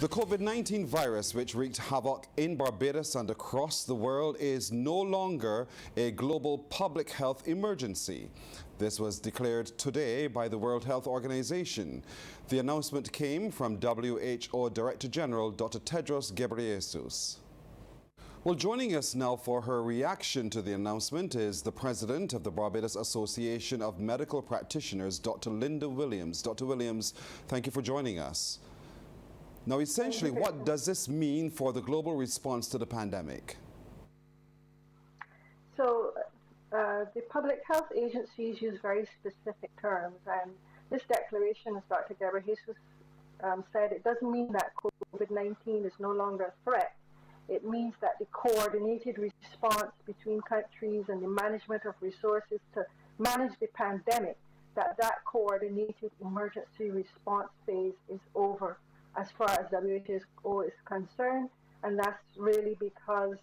The COVID-19 virus, which wreaked havoc in Barbados and across the world, is no longer a global public health emergency. This was declared today by the World Health Organization. The announcement came from WHO Director General Dr. Tedros Ghebreyesus. Well, joining us now for her reaction to the announcement is the President of the Barbados Association of Medical Practitioners, Dr. Lynda Williams. Dr. Williams, thank you for joining us. Now, essentially, what does this mean for the global response to the pandemic? So, the public health agencies use very specific terms, and this declaration, as Dr. Ghebreyesus said, it doesn't mean that COVID-19 is no longer a threat. It means that the coordinated response between countries and the management of resources to manage the pandemic, that coordinated emergency response phase is over as far as WHO is concerned, and that's really because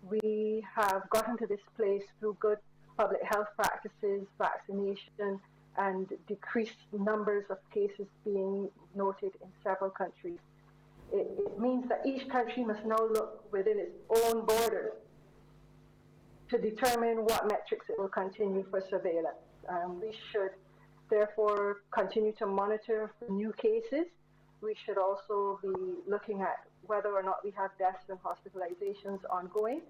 we have gotten to this place through good public health practices, vaccination, and decreased numbers of cases being noted in several countries. It means that each country must now look within its own borders to determine what metrics it will continue for surveillance. We should therefore continue to monitor for new cases. We should also be looking at whether or not we have deaths and hospitalizations ongoing.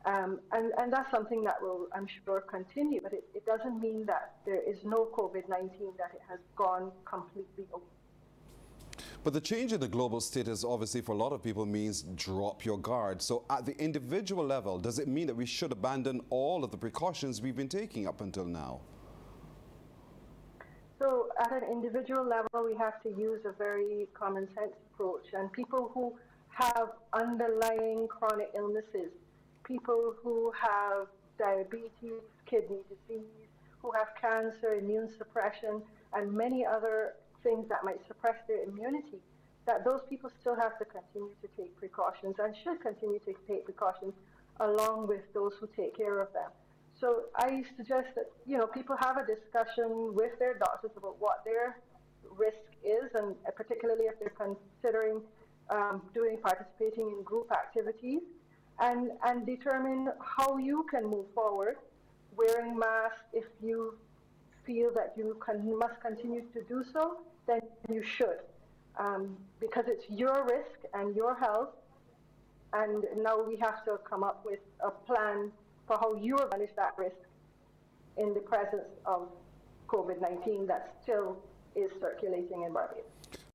And that's something that will, I'm sure, continue. But it doesn't mean that there is no COVID-19, that it has gone completely away. But the change in the global status, obviously, for a lot of people means drop your guard. So at the individual level, does it mean that we should abandon all of the precautions we've been taking up until now? So at an individual level, we have to use a very common sense approach. And people who have underlying chronic illnesses, people who have diabetes, kidney disease, who have cancer, immune suppression, and many other things that might suppress their immunity, that those people still have to continue to take precautions and should continue to take precautions along with those who take care of them. So I suggest that, people have a discussion with their doctors about what their risk is, and particularly if they're considering participating in group activities, and determine how you can move forward. Wearing masks, if you feel that you must continue to do so, then you should, because it's your risk and your health, and now we have to come up with a plan for how you will manage that risk in the presence of COVID-19 that still is circulating in Barbados.